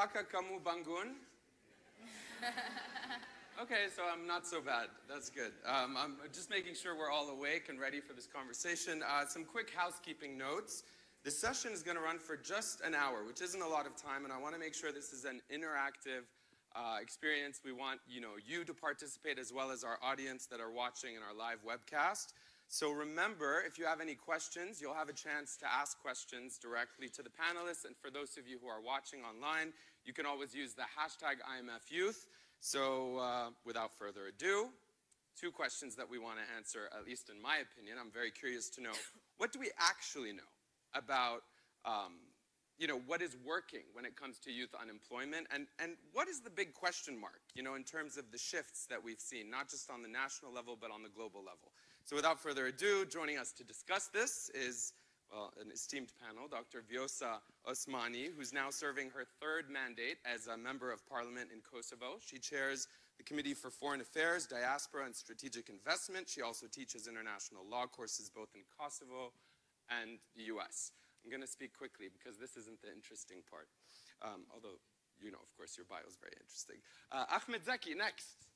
Apakah kamu bangun? Okay, so I'm not so bad. That's good. I'm just making sure we're all awake and ready for this conversation. Some quick housekeeping notes. This session is going to run for just an hour, which isn't a lot of time, and I want to make sure this is an interactive experience. We want you to participate as well as our audience that are watching in our live webcast. So remember, if you have any questions, you'll have a chance to ask questions directly to the panelists. And for those of you who are watching online, you can always use the hashtag IMFYouth. So without further ado, two questions that we want to answer, at least in my opinion. I'm very curious to know, what do we actually know about what is working when it comes to youth unemployment? And what is the big question mark, in terms of the shifts that we've seen, not just on the national level, but on the global level? So without further ado, joining us to discuss this is, well, an esteemed panel, Dr. Vjosa Osmani, who's now serving her third mandate as a member of parliament in Kosovo. She chairs the Committee for Foreign Affairs, Diaspora, and Strategic Investment. She also teaches international law courses both in Kosovo and the US. I'm going to speak quickly because this isn't the interesting part, although, of course, your bio is very interesting. Ahmed Zaki, next.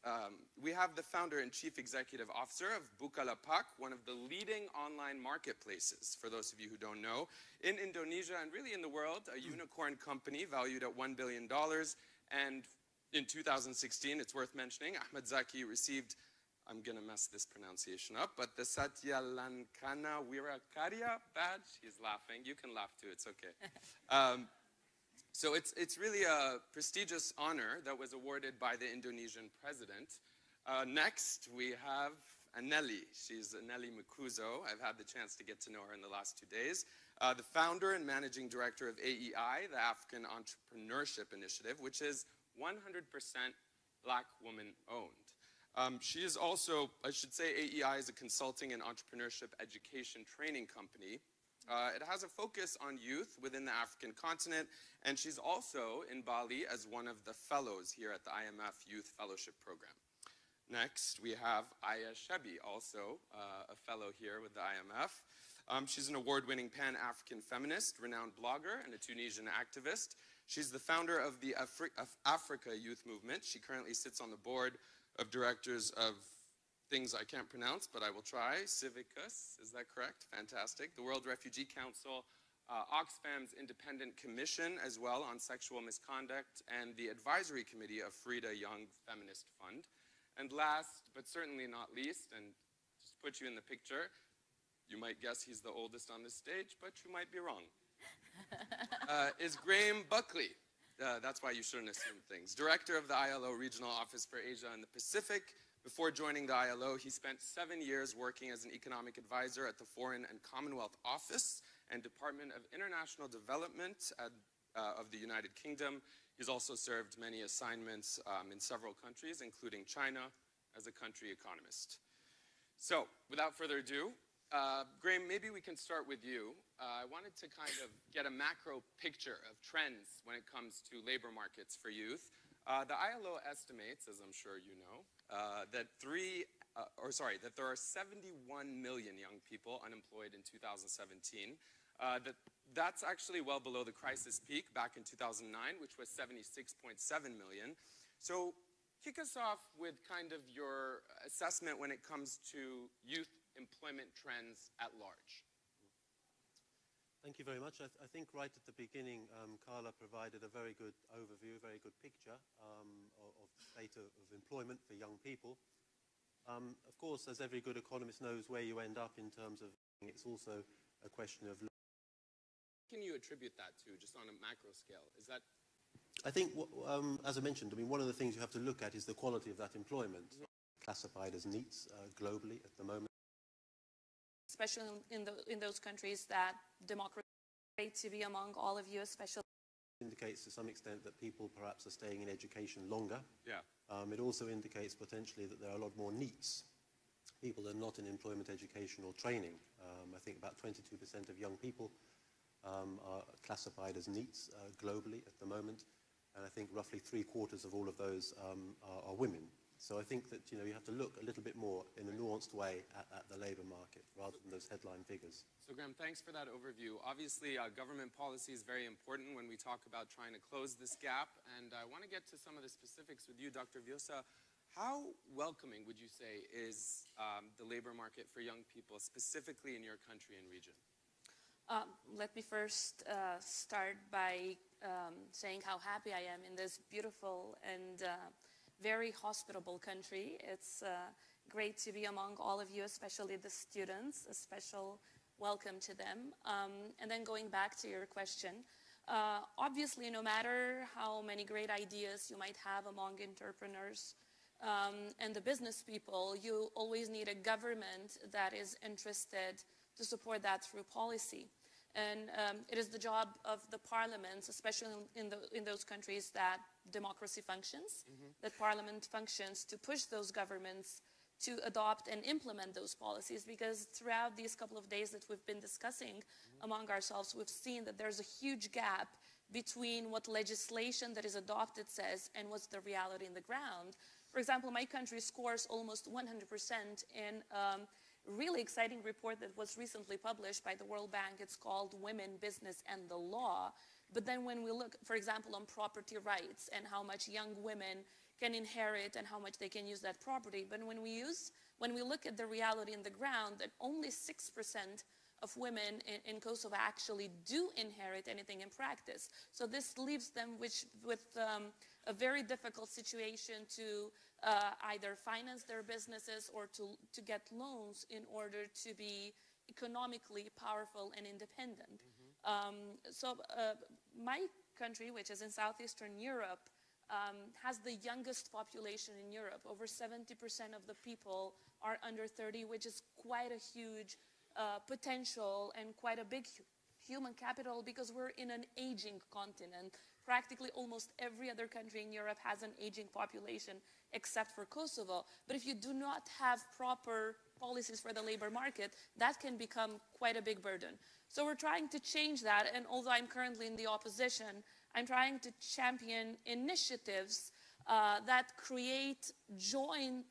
We have the founder and chief executive officer of Bukalapak, one of the leading online marketplaces, for those of you who don't know, in Indonesia and really in the world, a unicorn company valued at $1 billion. And in 2016, it's worth mentioning, Ahmed Zaki received, I'm going to mess this pronunciation up, but the Satyalankana Wirakarya badge. He's laughing. You can laugh too. It's okay. So it's really a prestigious honor that was awarded by the Indonesian president. Next, we have Anneli. She's Anneli Makuzo. I've had the chance to get to know her in the last 2 days. The founder and managing director of AEI, the African Entrepreneurship Initiative, which is 100% black woman-owned. She is also, I should say, AEI is a consulting and entrepreneurship education training company. It has a focus on youth within the African continent, and she's also in Bali as one of the fellows here at the IMF Youth Fellowship Program. Next, we have Aya Shebi, also a fellow here with the IMF. She's an award-winning Pan-African feminist, renowned blogger, and a Tunisian activist. She's the founder of the Africa Youth Movement. She currently sits on the board of directors of things I can't pronounce, but I will try. Civicus, is that correct? Fantastic. The World Refugee Council, Oxfam's Independent Commission as well on sexual misconduct, and the Advisory Committee of Frida Young Feminist Fund. And last, but certainly not least, and just put you in the picture, you might guess he's the oldest on this stage, but you might be wrong, is Graham Buckley. That's why you shouldn't assume things. Director of the ILO Regional Office for Asia and the Pacific. Before joining the ILO, he spent 7 years working as an economic advisor at the Foreign and Commonwealth Office and Department of International Development of the United Kingdom. He's also served many assignments in several countries, including China, as a country economist. So, without further ado, Graham, maybe we can start with you. I wanted to kind of get a macro picture of trends when it comes to labor markets for youth. The ILO estimates, as I'm sure you know, that there are 71 million young people unemployed in 2017. That's actually well below the crisis peak back in 2009, which was 76.7 million. So kick us off with kind of your assessment when it comes to youth employment trends at large. Thank you very much. I think right at the beginning, Carla provided a very good overview, a very good picture of the state of employment for young people. Of course, as every good economist knows, where you end up in terms of, it's also a question of. Can you attribute that to, just on a macro scale? Is that? I think, as I mentioned, one of the things you have to look at is the quality of that employment, classified as NEETs globally at the moment. Especially in those countries that democracy to be among all of you, especially. Indicates to some extent that people perhaps are staying in education longer. Yeah. It also indicates potentially that there are a lot more NEETs, people that are not in employment, education or training. I think about 22% of young people are classified as NEETs globally at the moment, and I think roughly 3/4 of all of those are women. So I think that you have to look a little bit more in a nuanced way at the labour market rather than those headline figures. So Graham, thanks for that overview. Obviously, government policy is very important when we talk about trying to close this gap, and I want to get to some of the specifics with you, Dr. Vjosa. How welcoming would you say is the labour market for young people, specifically in your country and region? Let me first start by saying how happy I am in this beautiful and very hospitable country. It's great to be among all of you, especially the students. A special welcome to them. And then going back to your question, obviously, no matter how many great ideas you might have among entrepreneurs and the business people, you always need a government that is interested to support that through policy. And it is the job of the parliaments, especially in those countries that democracy functions, that parliament functions to push those governments to adopt and implement those policies. Because throughout these couple of days that we've been discussing among ourselves, we've seen that there's a huge gap between what legislation that is adopted says and what's the reality in the ground. For example, my country scores almost 100% in really exciting report that was recently published by the World Bank. It's called Women, Business and the Law. But then when we look, for example, on property rights and how much young women can inherit and how much they can use that property, but when we look at the reality in the ground, that only 6% of women in Kosovo actually do inherit anything in practice. So this leaves them with a very difficult situation to either finance their businesses or to get loans in order to be economically powerful and independent. My country, which is in Southeastern Europe, has the youngest population in Europe. Over 70% of the people are under 30, which is quite a huge potential and quite a big human capital because we're in an aging continent. Practically almost every other country in Europe has an aging population except for Kosovo. But if you do not have proper policies for the labor market, that can become quite a big burden. So we're trying to change that, and although I'm currently in the opposition, I'm trying to champion initiatives that create joint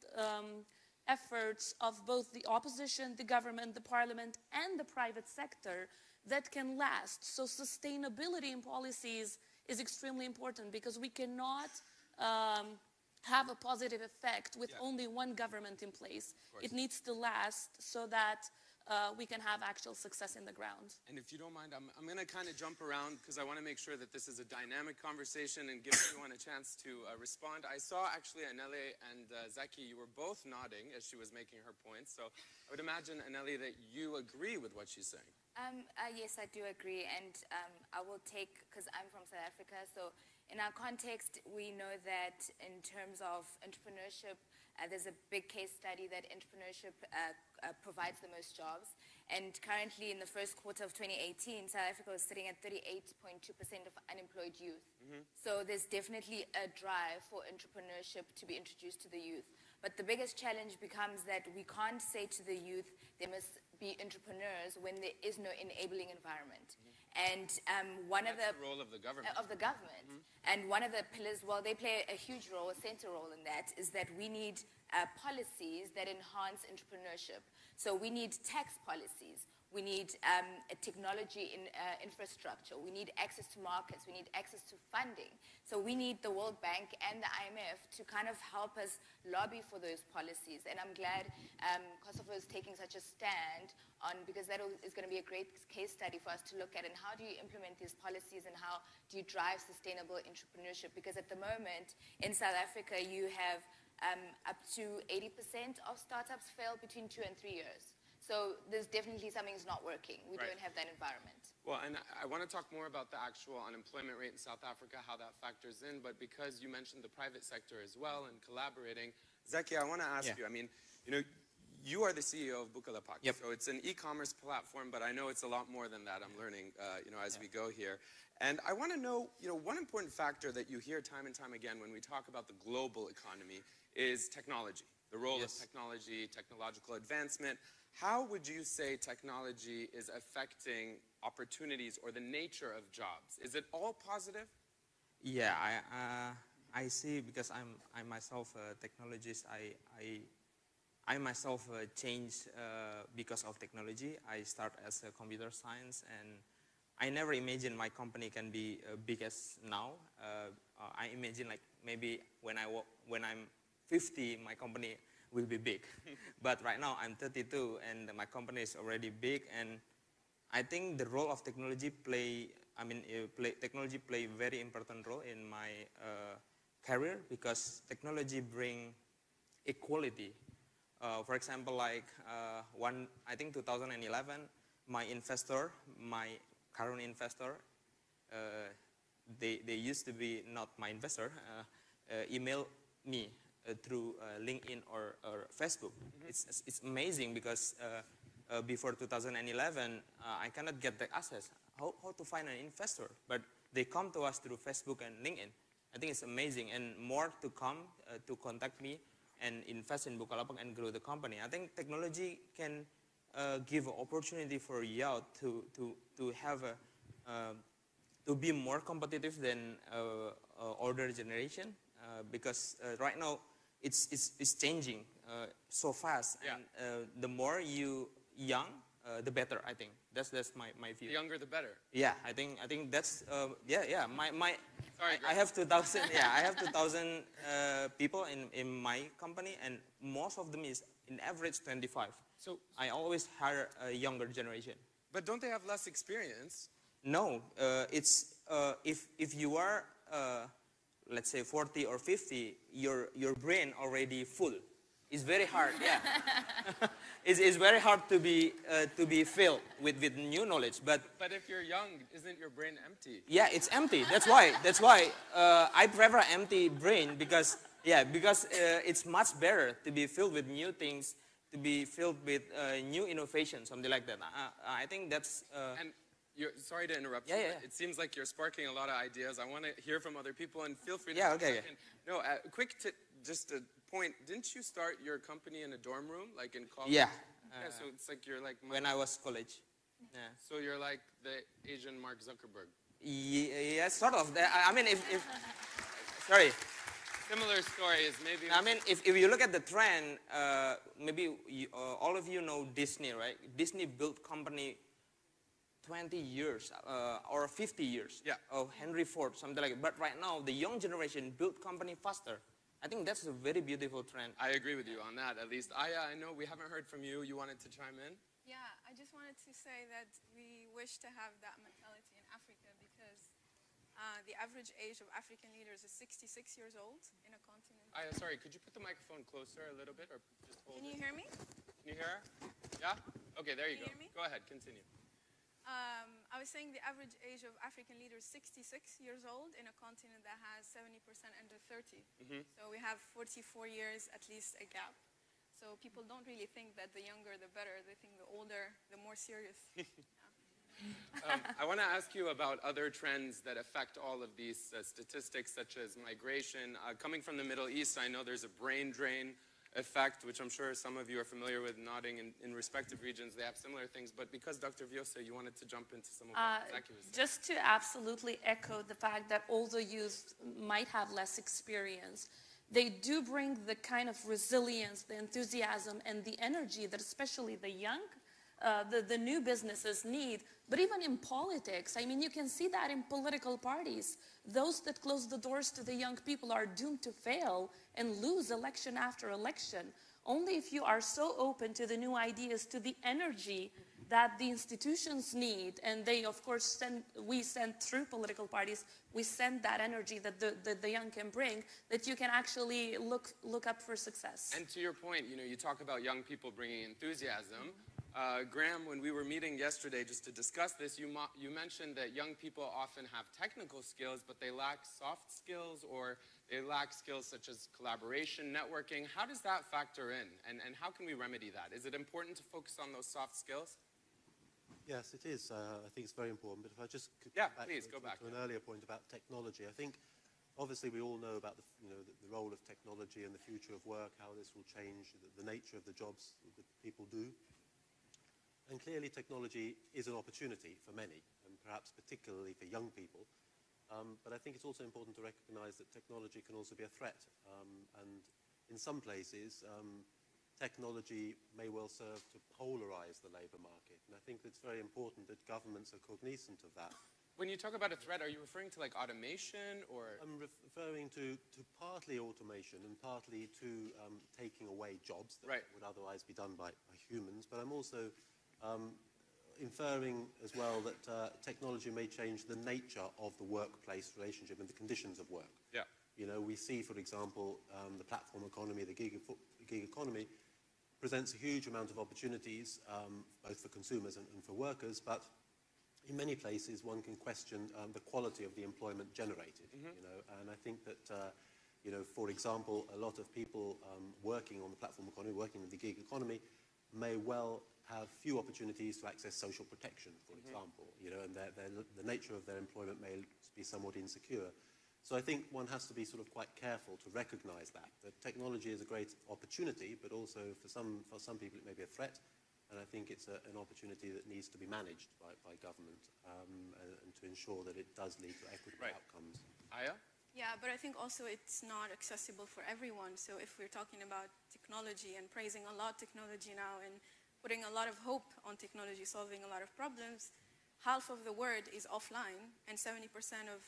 efforts of both the opposition, the government, the parliament, and the private sector that can last. So sustainability in policies is extremely important because we cannot have a positive effect with only one government in place. It needs to last so that we can have actual success in the ground. And if you don't mind, I'm going to kind of jump around because I want to make sure that this is a dynamic conversation and give everyone a chance to respond. I saw actually Aneli and Zaki, you were both nodding as she was making her points. So I would imagine, Aneli, that you agree with what she's saying. Yes, I do agree. And I will take, because I'm from South Africa, so in our context, we know that in terms of entrepreneurship, there's a big case study that entrepreneurship provides the most jobs. And currently, in the first quarter of 2018, South Africa was sitting at 38.2% of unemployed youth. So there's definitely a drive for entrepreneurship to be introduced to the youth. But the biggest challenge becomes that we can't say to the youth they must be entrepreneurs when there is no enabling environment. And That's the role of the government. And one of the pillars, well, they play a huge role, a center role in that, is that we need policies that enhance entrepreneurship. So we need tax policies. We need a technology infrastructure. We need access to markets. We need access to funding. So we need the World Bank and the IMF to kind of help us lobby for those policies. And I'm glad Kosovo is taking such a stand on, because that is going to be a great case study for us to look at. And how do you implement these policies and how do you drive sustainable entrepreneurship? Because at the moment in South Africa, you have up to 80% of startups fail between 2 and 3 years. So there's definitely something's not working. We don't have that environment. Well, and I want to talk more about the actual unemployment rate in South Africa, how that factors in. But because you mentioned the private sector as well and collaborating, Zaki, I want to ask you, I mean, you are the CEO of Bukalapak. So it's an e-commerce platform, but I know it's a lot more than that. I'm learning, as we go here. And I want to know, one important factor that you hear time and time again when we talk about the global economy is technology, the role of technology, technological advancement. How would you say technology is affecting opportunities or the nature of jobs? Is it all positive? Yeah, I see, because I myself a technologist, I myself changed because of technology. I start as a computer science, and I never imagined my company can be big as now. I imagine like maybe when I'm 50, my company will be big. But right now I'm 32, and my company is already big. And I think the role of technology technology play a very important role in my career, because technology bring equality. For example, like I think 2011, my current investor, they used to be not my investor, email me through LinkedIn or Facebook. It's amazing, because before 2011, I cannot get the access. How to find an investor? But they come to us through Facebook and LinkedIn. I think it's amazing, and more to come to contact me and invest in Bukalapak and grow the company. I think technology can give an opportunity for youth to have to be more competitive than older generation, because right now it's changing so fast, yeah. And the more you young, the better. I think that's my view. The younger, the better. Yeah, I think that's yeah. Sorry, I have 2,000. Yeah, I have 2,000 people in my company, and most of them is in average 25. So I always hire a younger generation. But don't they have less experience? No, it's if you are let's say 40 or 50, your brain already full. It's very hard. Yeah, it's very hard to be filled with new knowledge. But if you're young, isn't your brain empty? yeah, it's empty. That's why I prefer empty brain, because it's much better to be filled with new things, to be filled with new innovation, something like that. I think that's. And sorry to interrupt you. Yeah. It seems like you're sparking a lot of ideas. I want to hear from other people, and feel free to. Yeah. Okay. No, quick just a point. Didn't you start your company in a dorm room, like in college? Yeah. Yeah. So it's like you're like. When I was college. Yeah. So you're like the Asian Mark Zuckerberg. Yeah, sort of. I mean, if sorry. Similar stories, maybe. I mean, if you look at the trend, maybe all of you know Disney, right? Disney built company 20 years or 50 years. Yeah. Of Henry Ford, something like that. But right now, the young generation build company faster. I think that's a very beautiful trend. I agree with you on that, at least. Aya, I know we haven't heard from you. You wanted to chime in? Yeah, I just wanted to say that we wish to have that mentality in Africa, because the average age of African leaders is 66 years old in a continent. Aya, sorry, could you put the microphone closer a little bit, or just hold Can it? you hear me? Can you hear her? Yeah? Okay, there you Can go. you hear me? Go ahead, continue. I was saying the average age of African leaders is 66 years old in a continent that has 70% under 30. So we have 44 years at least a gap. So people don't really think that the younger the better. They think the older, the more serious. I want to ask you about other trends that affect all of these statistics, such as migration. Coming from the Middle East, I know there's a brain drain effect, which I'm sure some of you are familiar with, nodding in respective regions. They have similar things. But because Dr. Vjosa, you wanted to jump into some of what Zaki was saying. Just to absolutely echo the fact that although youth might have less experience, they do bring the kind of resilience, the enthusiasm, and the energy that especially the young, the new businesses need. But even in politics, I mean, you can see that in political parties. Those that close the doors to the young people are doomed to fail and lose election after election. Only if you are so open to the new ideas, to the energy that the institutions need, and they, of course, we send through political parties, we send that energy that the young can bring, that you can actually look up for success. And to your point, you talk about young people bringing enthusiasm. Graham, when we were meeting yesterday just to discuss this, you mentioned that young people often have technical skills, but they lack soft skills, or they lack skills such as collaboration, networking. How does that factor in, and how can we remedy that? Is it important to focus on those soft skills? Yes, it is. I think it's very important. But if I just could go back to an earlier point about technology, I think obviously we all know about the role of technology and the future of work, how this will change the nature of the jobs that people do. And clearly technology is an opportunity for many, and perhaps particularly for young people. But I think it's also important to recognize that technology can also be a threat. And in some places, technology may well serve to polarize the labor market. And I think it's very important that governments are cognizant of that. When you talk about a threat, are you referring to like automation or? I'm referring to partly automation and partly to taking away jobs that would otherwise be done by humans. But I'm also inferring as well that technology may change the nature of the workplace relationship and the conditions of work. Yeah. You know, we see, for example, the platform economy, the gig economy, presents a huge amount of opportunities, both for consumers and for workers, but in many places one can question the quality of the employment generated, you know, and I think that, you know, for example, a lot of people working on the platform economy, working in the gig economy, may well have few opportunities to access social protection, for example, you know, and the nature of their employment may be somewhat insecure. So I think one has to be sort of quite careful to recognize that technology is a great opportunity, but also for some people it may be a threat, and I think it's an opportunity that needs to be managed by government and to ensure that it does lead to equitable outcomes. Aya? Yeah, but I think also it's not accessible for everyone. So if we're talking about technology and praising a lot technology now and putting a lot of hope on technology solving a lot of problems, half of the world is offline and 70% of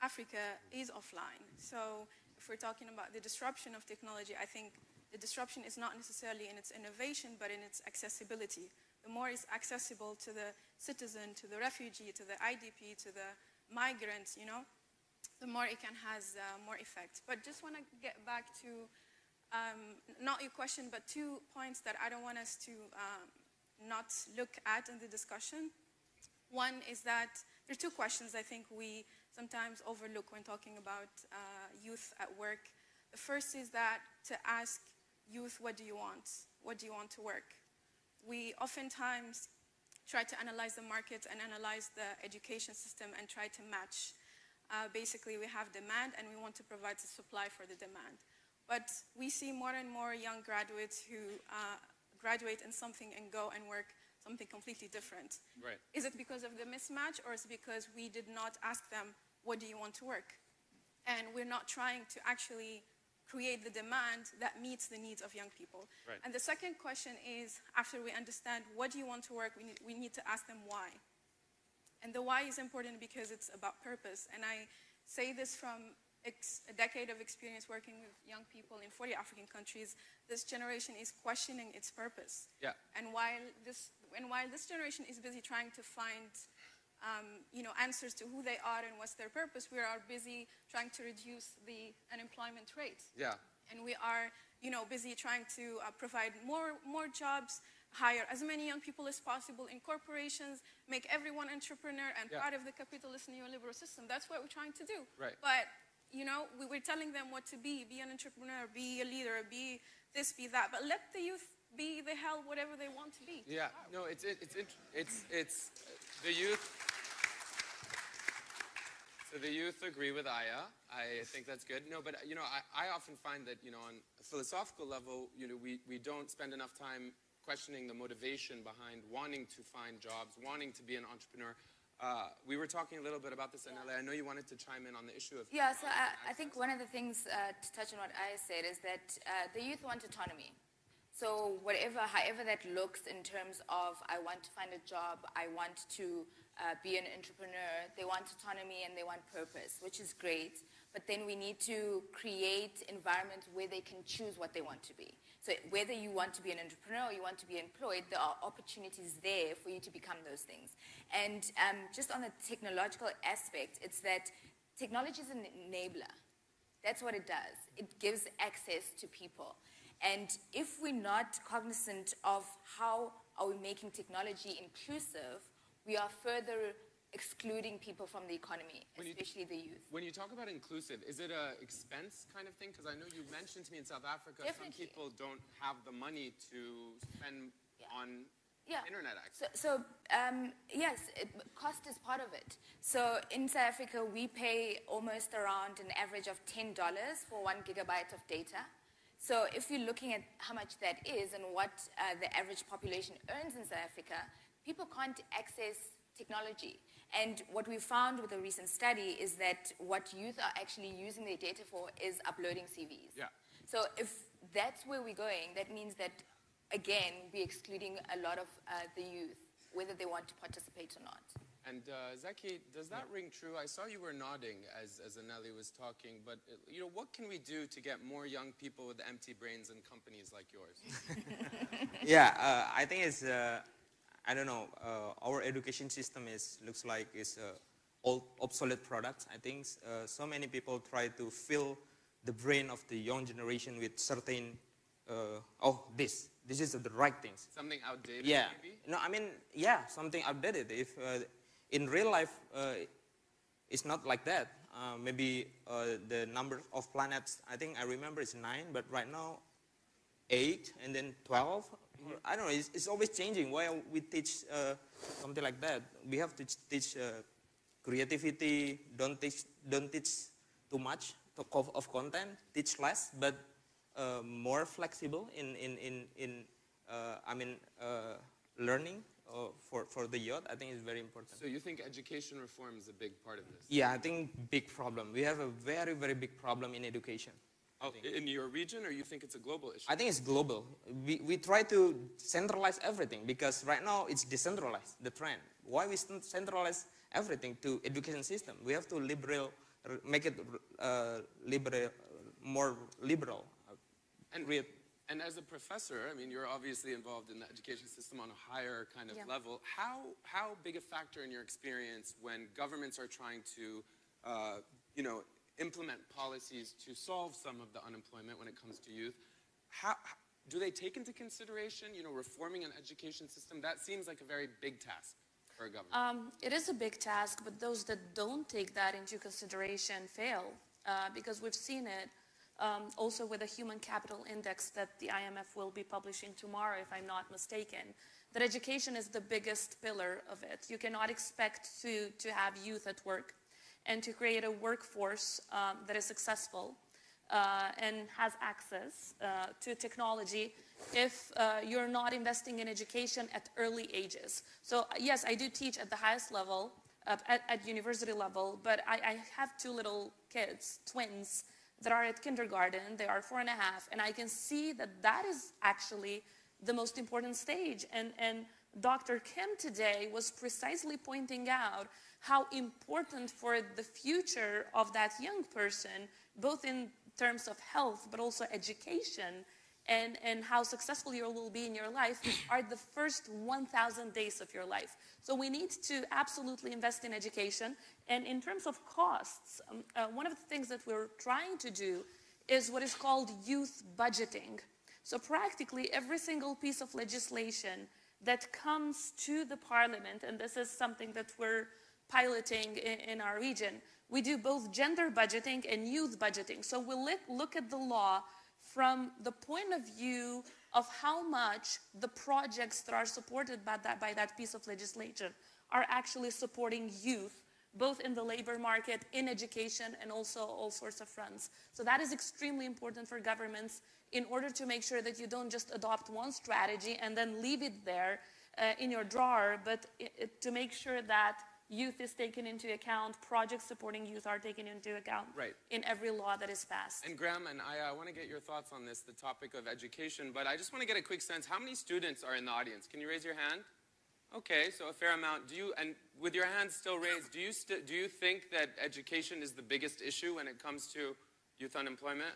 Africa is offline. So if we're talking about the disruption of technology, I think the disruption is not necessarily in its innovation, but in its accessibility. The more it's accessible to the citizen, to the refugee, to the IDP, to the migrant, you know, the more it can has more effect. But just want to get back to, not your question, but 2 points that I don't want us to not look at in the discussion. One is that there are 2 questions I think we sometimes overlook when talking about youth at work. The first is that to ask youth, what do you want? What do you want to work? We oftentimes try to analyze the market and analyze the education system and try to match. Basically, we have demand and we want to provide the supply for the demand. But we see more and more young graduates who graduate in something and go and work something completely different. Right. Is it because of the mismatch, or is it because we did not ask them, what do you want to work? And we're not trying to actually create the demand that meets the needs of young people. Right. And the second question is, after we understand what do you want to work, we need to ask them why. And the why is important because it's about purpose. And I say this from a decade of experience working with young people in 40 African countries. This generation is questioning its purpose. Yeah. And while this generation is busy trying to find you know, answers to who they are and what's their purpose, we are busy trying to reduce the unemployment rate. Yeah. And we are, you know, busy trying to provide more jobs, hire as many young people as possible in corporations, make everyone entrepreneur and part of the capitalist neoliberal system. That's what we're trying to do. Right. But, you know, we're telling them what to be an entrepreneur, be a leader, be this, be that. But let the youth be the hell whatever they want to be. Yeah. No, it's the youth. So the youth agree with Aya. I think that's good. No, but, you know, I often find that, you know, on a philosophical level, you know, we don't spend enough time questioning the motivation behind wanting to find jobs, wanting to be an entrepreneur. We were talking a little bit about this in LA. I know you wanted to chime in on the issue of... Yeah, so I think one of the things to touch on what Aya said is that the youth want autonomy. So however that looks in terms of I want to find a job, I want to be an entrepreneur, they want autonomy and they want purpose, which is great. But then we need to create environments where they can choose what they want to be. So whether you want to be an entrepreneur or you want to be employed, there are opportunities there for you to become those things. And just on the technological aspect, it's that technology is an enabler. That's what it does. It gives access to people. And if we're not cognizant of how are we making technology inclusive, we are further excluding people from the economy, especially the youth. When you talk about inclusive, is it an expense kind of thing? Because I know you mentioned to me in South Africa, Definitely. some people don't have the money to spend on internet access. So yes, cost is part of it. So in South Africa, we pay almost around an average of $10 for 1 gigabyte of data. So if you're looking at how much that is and what the average population earns in South Africa, people can't access technology. And what we found with a recent study is that what youth are actually using their data for is uploading CVs. Yeah. So if that's where we're going, that means that, again, we're excluding a lot of the youth, whether they want to participate or not. And Zeki, does that ring true? I saw you were nodding as Anelli was talking, but what can we do to get more young people with empty brains in companies like yours? Yeah, I think it's, I don't know, our education system looks like it's old, obsolete product. I think so many people try to fill the brain of the young generation with certain, this is the right things. Something outdated, yeah. maybe? No, I mean, yeah, something outdated. If in real life, it's not like that. Maybe the number of planets, I think I remember it's 9, but right now, 8, and then 12. I don't know, it's always changing. Why we teach something like that? We have to teach creativity, don't teach too much of content, teach less, but more flexible in learning for the youth. I think is very important. So you think education reform is a big part of this? Yeah, I think big problem. We have a very, very big problem in education. Oh, in your region, or you think it's a global issue? I think it's global. We try to centralize everything because right now it's decentralized, the trend. Why we centralize everything to education system? We have to make it more liberal. And as a professor, I mean, you're obviously involved in the education system on a higher kind of level. How big a factor in your experience when governments are trying to, implement policies to solve some of the unemployment when it comes to youth, do they take into consideration, reforming an education system? That seems like a very big task for a government. It is a big task, but those that don't take that into consideration fail, because we've seen it also with the Human Capital Index that the IMF will be publishing tomorrow, if I'm not mistaken, that education is the biggest pillar of it. You cannot expect to have youth at work and to create a workforce that is successful and has access to technology if you're not investing in education at early ages. So yes, I do teach at the highest level, at university level, but I have 2 little kids, twins, that are at kindergarten. They are 4.5, and I can see that is actually the most important stage. And Dr. Kim today was precisely pointing out how important for the future of that young person, both in terms of health, but also education, and how successful you will be in your life, are the first 1,000 days of your life. So we need to absolutely invest in education. And in terms of costs, one of the things that we're trying to do is what is called youth budgeting. So practically every single piece of legislation that comes to the parliament, and this is something that we're piloting in our region, we do both gender budgeting and youth budgeting. So we'll look at the law from the point of view of how much the projects that are supported by that piece of legislation are actually supporting youth, both in the labor market, in education, and also all sorts of fronts. So that is extremely important for governments in order to make sure that you don't just adopt one strategy and then leave it there in your drawer, but to make sure that youth is taken into account, projects supporting youth are taken into account in every law that is passed. And Graham and I want to get your thoughts on this, the topic of education, but I just want to get a quick sense. How many students are in the audience? Can you raise your hand? Okay, so a fair amount. And with your hand still raised, do you think that education is the biggest issue when it comes to youth unemployment?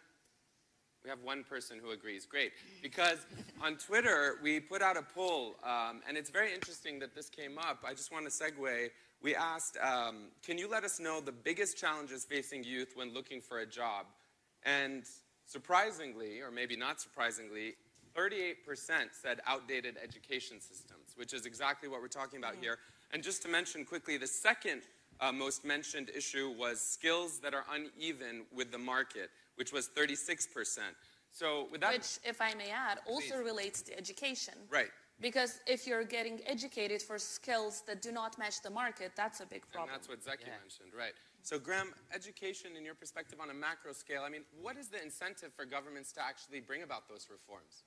We have one person who agrees. Great. Because on Twitter, we put out a poll, and it's very interesting that this came up. I just want to segue. We asked, can you let us know the biggest challenges facing youth when looking for a job? And surprisingly, or maybe not surprisingly, 38% said outdated education systems, which is exactly what we're talking about here. And just to mention quickly, the second most mentioned issue was skills that are uneven with the market, which was 36%. So with that, which, if I may add, also relates to education. Right. Because if you're getting educated for skills that do not match the market, that's a big problem. And that's what Zeki mentioned, right. So Graham, education in your perspective on a macro scale, I mean, what is the incentive for governments to actually bring about those reforms?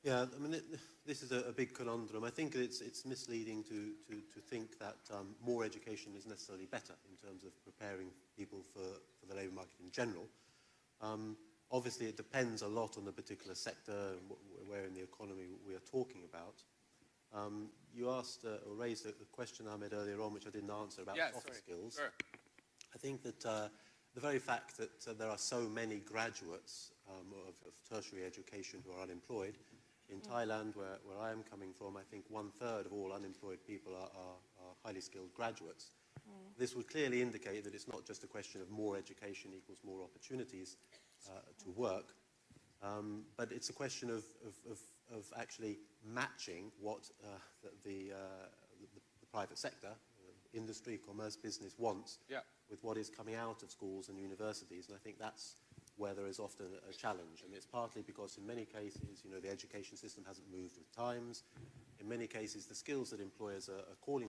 Yeah, I mean, this is a big conundrum. I think it's misleading to think that more education is necessarily better in terms of preparing people for the labour market in general. Obviously, it depends a lot on the particular sector and where in the economy we are talking about. You asked or raised a question, Ahmed, earlier on, which I didn't answer, about soft skills. Sure. I think that the very fact that there are so many graduates of tertiary education who are unemployed, in Thailand, where I am coming from, I think 1/3 of all unemployed people are highly skilled graduates. This would clearly indicate that it's not just a question of more education equals more opportunities to work, but it's a question of actually matching what the private sector, industry, commerce, business wants with what is coming out of schools and universities. And I think that's where there is often a challenge. And it's partly because in many cases, the education system hasn't moved with times. In many cases, the skills that employers are calling